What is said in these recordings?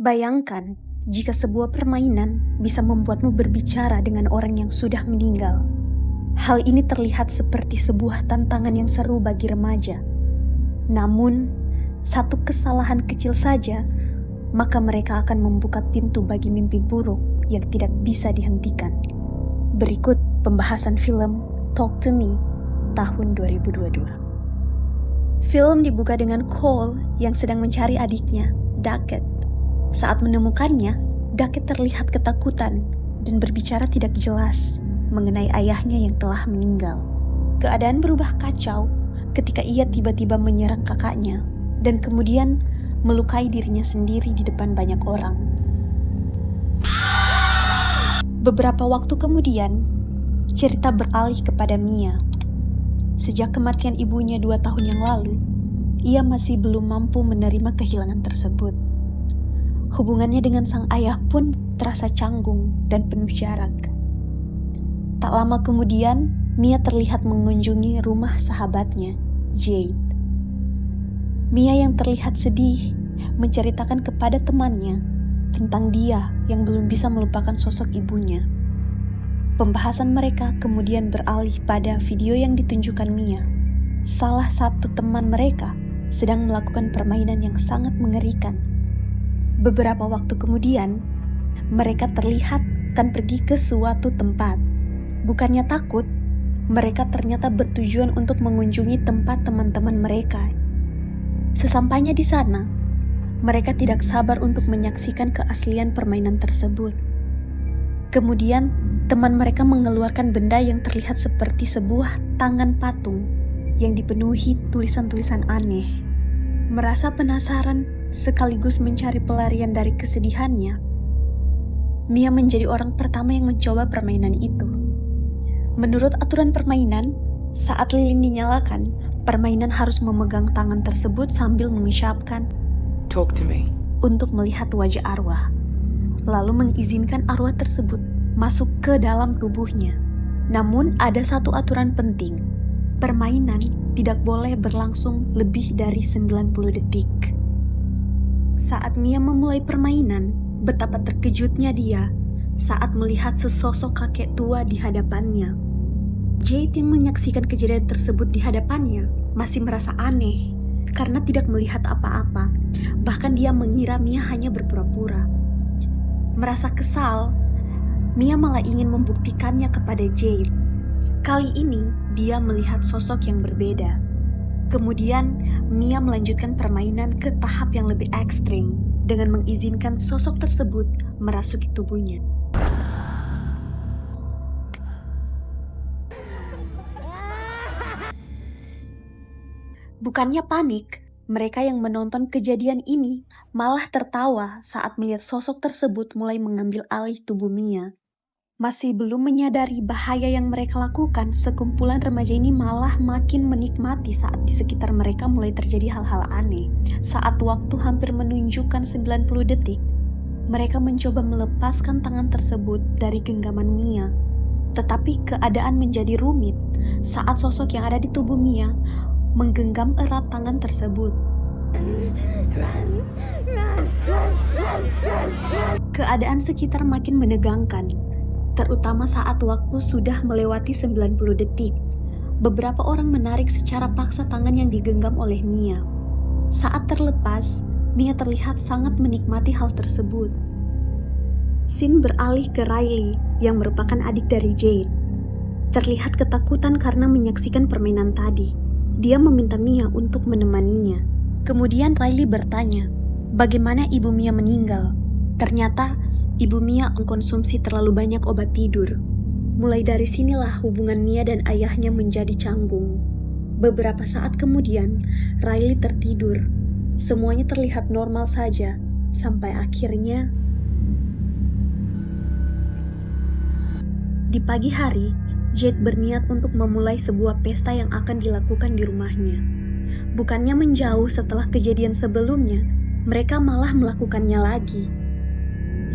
Bayangkan jika sebuah permainan bisa membuatmu berbicara dengan orang yang sudah meninggal. Hal ini terlihat seperti sebuah tantangan yang seru bagi remaja. Namun, satu kesalahan kecil saja, maka mereka akan membuka pintu bagi mimpi buruk yang tidak bisa dihentikan. Berikut pembahasan film Talk to Me tahun 2022. Film dibuka dengan Cole yang sedang mencari adiknya, Duckett. Saat menemukannya, Duckett terlihat ketakutan dan berbicara tidak jelas mengenai ayahnya yang telah meninggal. Keadaan berubah kacau ketika ia tiba-tiba menyerang kakaknya dan kemudian melukai dirinya sendiri di depan banyak orang. Beberapa waktu kemudian, cerita beralih kepada Mia. Sejak kematian ibunya 2 tahun yang lalu, ia masih belum mampu menerima kehilangan tersebut. Hubungannya dengan sang ayah pun terasa canggung dan penuh jarak. Tak lama kemudian, Mia terlihat mengunjungi rumah sahabatnya, Jade. Mia yang terlihat sedih menceritakan kepada temannya tentang dia yang belum bisa melupakan sosok ibunya. Pembahasan mereka kemudian beralih pada video yang ditunjukkan Mia. Salah satu teman mereka sedang melakukan permainan yang sangat mengerikan. Beberapa waktu kemudian, mereka terlihat akan pergi ke suatu tempat. Bukannya takut, mereka ternyata bertujuan untuk mengunjungi tempat teman-teman mereka. Sesampainya di sana, mereka tidak sabar untuk menyaksikan keaslian permainan tersebut. Kemudian, teman mereka mengeluarkan benda yang terlihat seperti sebuah tangan patung yang dipenuhi tulisan-tulisan aneh. Merasa penasaran sekaligus mencari pelarian dari kesedihannya, Mia menjadi orang pertama yang mencoba permainan itu. Menurut aturan permainan, saat lilin dinyalakan, permainan harus memegang tangan tersebut sambil mengucapkan Talk to me untuk melihat wajah arwah, lalu mengizinkan arwah tersebut masuk ke dalam tubuhnya. Namun ada satu aturan penting, permainan tidak boleh berlangsung lebih dari 90 detik. Saat Mia memulai permainan, betapa terkejutnya dia saat melihat sesosok kakek tua di hadapannya. Jade yang menyaksikan kejadian tersebut di hadapannya masih merasa aneh karena tidak melihat apa-apa. Bahkan dia mengira Mia hanya berpura-pura. Merasa kesal, Mia malah ingin membuktikannya kepada Jade. Kali ini dia melihat sosok yang berbeda. Kemudian Mia melanjutkan permainan ke tahap yang lebih ekstrim dengan mengizinkan sosok tersebut merasuki tubuhnya. Bukannya panik, mereka yang menonton kejadian ini malah tertawa saat melihat sosok tersebut mulai mengambil alih tubuh Mia. Masih belum menyadari bahaya yang mereka lakukan, sekumpulan remaja ini malah makin menikmati saat di sekitar mereka mulai terjadi hal-hal aneh. Saat waktu hampir menunjukkan 90 detik, mereka mencoba melepaskan tangan tersebut dari genggaman Mia. Tetapi keadaan menjadi rumit saat sosok yang ada di tubuh Mia menggenggam erat tangan tersebut. Keadaan sekitar makin menegangkan, terutama saat waktu sudah melewati 90 detik. Beberapa orang menarik secara paksa tangan yang digenggam oleh Mia. Saat terlepas, Mia terlihat sangat menikmati hal tersebut. Scene beralih ke Riley yang merupakan adik dari Jade. Terlihat ketakutan karena menyaksikan permainan tadi. Dia meminta Mia untuk menemaninya. Kemudian Riley bertanya, bagaimana ibu Mia meninggal? Ternyata ibu Mia mengkonsumsi terlalu banyak obat tidur. Mulai dari sinilah hubungan Mia dan ayahnya menjadi canggung. Beberapa saat kemudian, Riley tertidur. Semuanya terlihat normal saja, sampai akhirnya di pagi hari, Jade berniat untuk memulai sebuah pesta yang akan dilakukan di rumahnya. Bukannya menjauh setelah kejadian sebelumnya, mereka malah melakukannya lagi.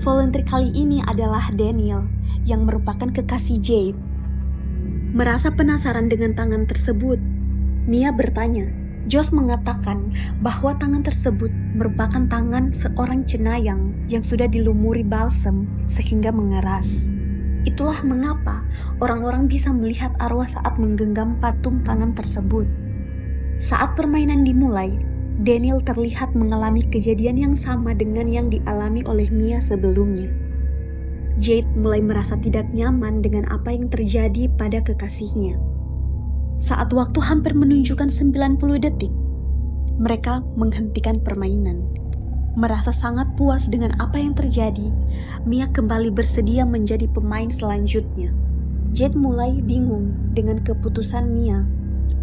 Volunteer kali ini adalah Daniel, yang merupakan kekasih Jade. Merasa penasaran dengan tangan tersebut, Mia bertanya, Josh mengatakan bahwa tangan tersebut merupakan tangan seorang cenayang yang sudah dilumuri balsam sehingga mengeras. Itulah mengapa orang-orang bisa melihat arwah saat menggenggam patung tangan tersebut. Saat permainan dimulai, Daniel terlihat mengalami kejadian yang sama dengan yang dialami oleh Mia sebelumnya. Jade mulai merasa tidak nyaman dengan apa yang terjadi pada kekasihnya. Saat waktu hampir menunjukkan 90 detik, mereka menghentikan permainan. Merasa sangat puas dengan apa yang terjadi, Mia kembali bersedia menjadi pemain selanjutnya. Jade mulai bingung dengan keputusan Mia,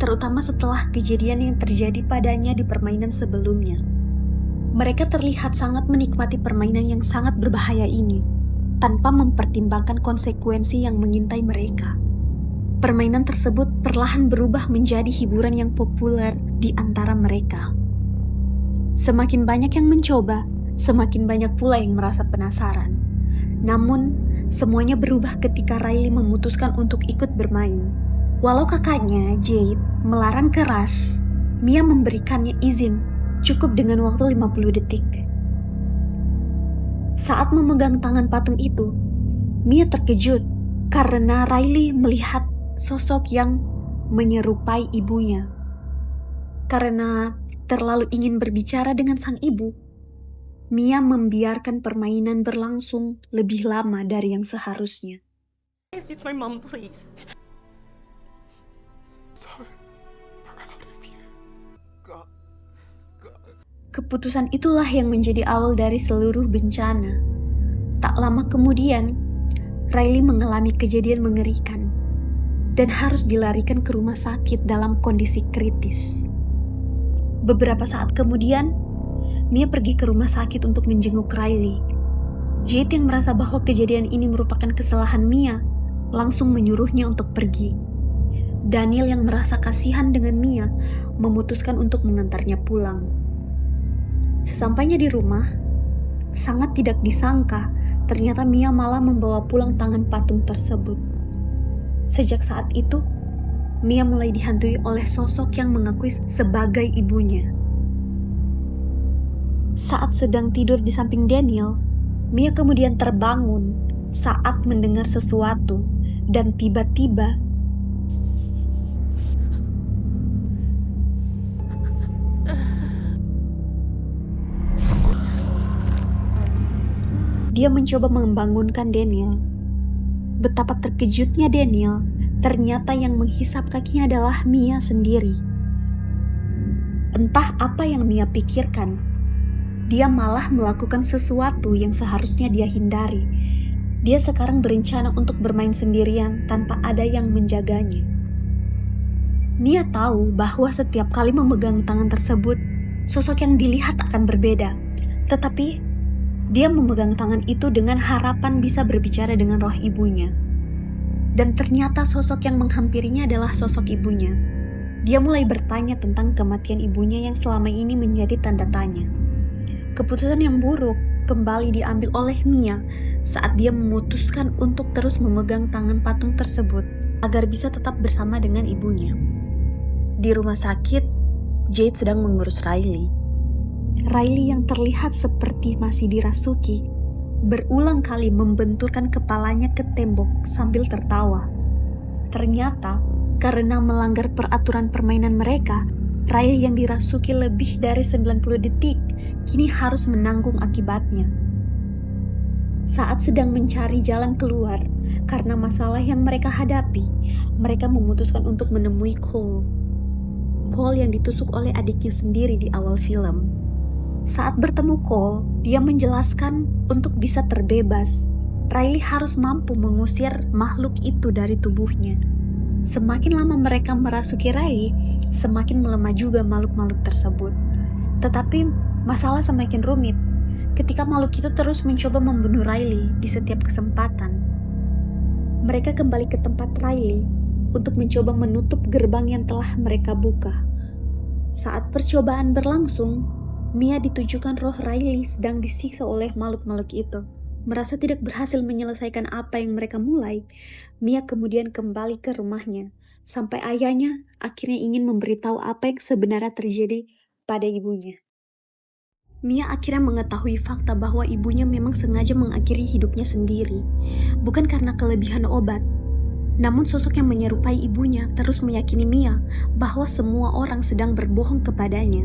terutama setelah kejadian yang terjadi padanya di permainan sebelumnya. Mereka terlihat sangat menikmati permainan yang sangat berbahaya ini, tanpa mempertimbangkan konsekuensi yang mengintai mereka. Permainan tersebut perlahan berubah menjadi hiburan yang populer di antara mereka. Semakin banyak yang mencoba, semakin banyak pula yang merasa penasaran. Namun, semuanya berubah ketika Riley memutuskan untuk ikut bermain. Walau kakaknya, Jade, melarang keras, Mia memberikannya izin cukup dengan waktu 50 detik. Saat memegang tangan patung itu, Mia terkejut karena Riley melihat sosok yang menyerupai ibunya. Karena terlalu ingin berbicara dengan sang ibu, Mia membiarkan permainan berlangsung lebih lama dari yang seharusnya. It's my mom, please. So proud of you. God. Keputusan itulah yang menjadi awal dari seluruh bencana. Tak lama kemudian, Riley mengalami kejadian mengerikan dan harus dilarikan ke rumah sakit dalam kondisi kritis. Beberapa saat kemudian, Mia pergi ke rumah sakit untuk menjenguk Riley. Jade yang merasa bahwa kejadian ini merupakan kesalahan Mia, langsung menyuruhnya untuk pergi. Daniel yang merasa kasihan dengan Mia, memutuskan untuk mengantarnya pulang. Sesampainya di rumah, sangat tidak disangka, ternyata Mia malah membawa pulang tangan patung tersebut. Sejak saat itu, Mia mulai dihantui oleh sosok yang mengakui sebagai ibunya. Saat sedang tidur di samping Daniel, Mia kemudian terbangun saat mendengar sesuatu dan tiba-tiba dia mencoba membangunkan Daniel. Betapa terkejutnya Daniel, ternyata yang menghisap kakinya adalah Mia sendiri. Entah apa yang Mia pikirkan, dia malah melakukan sesuatu yang seharusnya dia hindari. Dia sekarang berencana untuk bermain sendirian tanpa ada yang menjaganya. Mia tahu bahwa setiap kali memegang tangan tersebut, sosok yang dilihat akan berbeda. Tetapi dia memegang tangan itu dengan harapan bisa berbicara dengan roh ibunya. Dan ternyata sosok yang menghampirinya adalah sosok ibunya. Dia mulai bertanya tentang kematian ibunya yang selama ini menjadi tanda tanya. Keputusan yang buruk kembali diambil oleh Mia saat dia memutuskan untuk terus memegang tangan patung tersebut agar bisa tetap bersama dengan ibunya. Di rumah sakit, Jade sedang mengurus Riley. Riley yang terlihat seperti masih dirasuki, berulang kali membenturkan kepalanya ke tembok sambil tertawa. Ternyata, karena melanggar peraturan permainan mereka, Riley yang dirasuki lebih dari 90 detik, kini harus menanggung akibatnya. Saat sedang mencari jalan keluar, karena masalah yang mereka hadapi, mereka memutuskan untuk menemui Cole. Cole yang ditusuk oleh adiknya sendiri di awal film. Saat bertemu Cole, dia menjelaskan untuk bisa terbebas, Riley harus mampu mengusir makhluk itu dari tubuhnya. Semakin lama mereka merasuki Riley, semakin melemah juga makhluk-makhluk tersebut. Tetapi masalah semakin rumit ketika makhluk itu terus mencoba membunuh Riley di setiap kesempatan. Mereka kembali ke tempat Riley untuk mencoba menutup gerbang yang telah mereka buka. Saat percobaan berlangsung, Mia ditujukan roh Riley sedang disiksa oleh makhluk-makhluk itu. Merasa tidak berhasil menyelesaikan apa yang mereka mulai, Mia kemudian kembali ke rumahnya, sampai ayahnya akhirnya ingin memberitahu apa yang sebenarnya terjadi pada ibunya. Mia akhirnya mengetahui fakta bahwa ibunya memang sengaja mengakhiri hidupnya sendiri, bukan karena kelebihan obat. Namun sosok yang menyerupai ibunya terus meyakini Mia bahwa semua orang sedang berbohong kepadanya.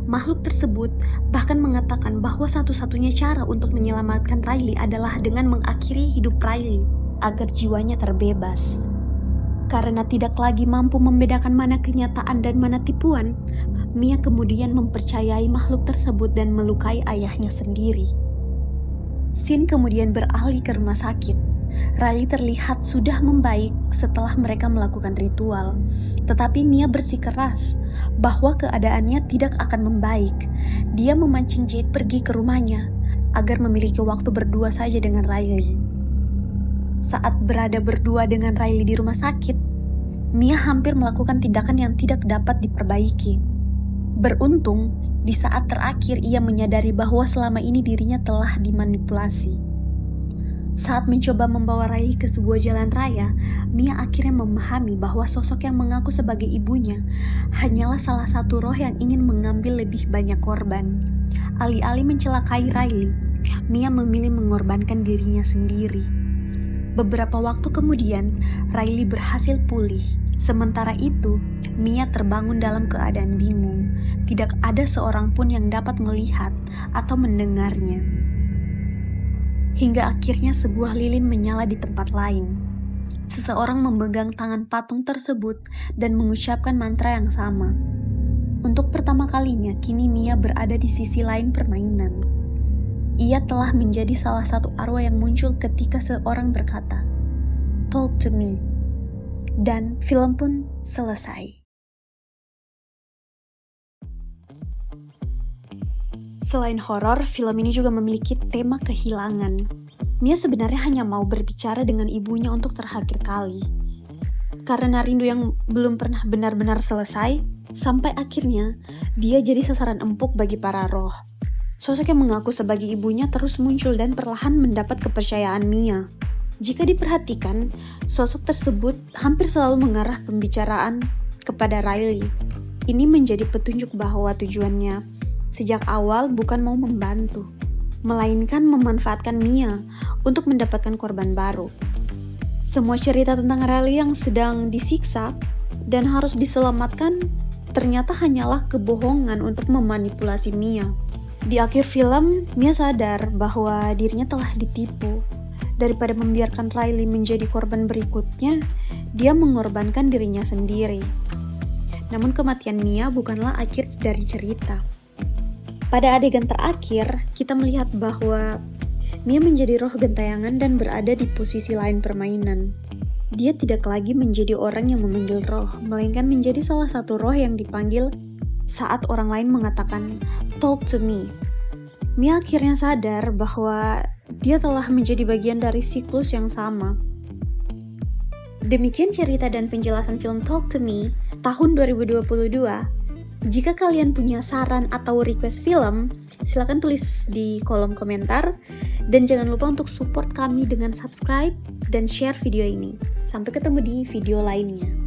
Makhluk tersebut bahkan mengatakan bahwa satu-satunya cara untuk menyelamatkan Riley adalah dengan mengakhiri hidup Riley agar jiwanya terbebas. Karena tidak lagi mampu membedakan mana kenyataan dan mana tipuan, Mia kemudian mempercayai makhluk tersebut dan melukai ayahnya sendiri. Scene kemudian beralih ke rumah sakit. Riley terlihat sudah membaik setelah mereka melakukan ritual. Tetapi Mia bersikeras bahwa keadaannya tidak akan membaik. Dia memancing Jade pergi ke rumahnya agar memiliki waktu berdua saja dengan Riley. Saat berada berdua dengan Riley di rumah sakit, Mia hampir melakukan tindakan yang tidak dapat diperbaiki. Beruntung, di saat terakhir ia menyadari bahwa selama ini dirinya telah dimanipulasi. Saat mencoba membawa Riley ke sebuah jalan raya, Mia akhirnya memahami bahwa sosok yang mengaku sebagai ibunya hanyalah salah satu roh yang ingin mengambil lebih banyak korban. Alih-alih mencelakai Riley, Mia memilih mengorbankan dirinya sendiri. Beberapa waktu kemudian, Riley berhasil pulih. Sementara itu, Mia terbangun dalam keadaan bingung. Tidak ada seorang pun yang dapat melihat atau mendengarnya. Hingga akhirnya sebuah lilin menyala di tempat lain. Seseorang memegang tangan patung tersebut dan mengucapkan mantra yang sama. Untuk pertama kalinya, kini Mia berada di sisi lain permainan. Ia telah menjadi salah satu arwah yang muncul ketika seorang berkata, "Talk to me." Dan film pun selesai. Selain horor, film ini juga memiliki tema kehilangan. Mia sebenarnya hanya mau berbicara dengan ibunya untuk terakhir kali. Karena rindu yang belum pernah benar-benar selesai, sampai akhirnya dia jadi sasaran empuk bagi para roh. Sosok yang mengaku sebagai ibunya terus muncul dan perlahan mendapat kepercayaan Mia. Jika diperhatikan, sosok tersebut hampir selalu mengarah pembicaraan kepada Riley. Ini menjadi petunjuk bahwa tujuannya sejak awal bukan mau membantu, melainkan memanfaatkan Mia untuk mendapatkan korban baru. Semua cerita tentang Riley yang sedang disiksa dan harus diselamatkan ternyata hanyalah kebohongan untuk memanipulasi Mia. Di akhir film, Mia sadar bahwa dirinya telah ditipu. Daripada membiarkan Riley menjadi korban berikutnya, dia mengorbankan dirinya sendiri. Namun kematian Mia bukanlah akhir dari cerita. Pada adegan terakhir, kita melihat bahwa Mia menjadi roh gentayangan dan berada di posisi lain permainan. Dia tidak lagi menjadi orang yang memanggil roh, melainkan menjadi salah satu roh yang dipanggil saat orang lain mengatakan, "Talk to me." Mia akhirnya sadar bahwa dia telah menjadi bagian dari siklus yang sama. Demikian cerita dan penjelasan film Talk to Me tahun 2022. Jika kalian punya saran atau request film, silakan tulis di kolom komentar. Dan jangan lupa untuk support kami dengan subscribe dan share video ini. Sampai ketemu di video lainnya.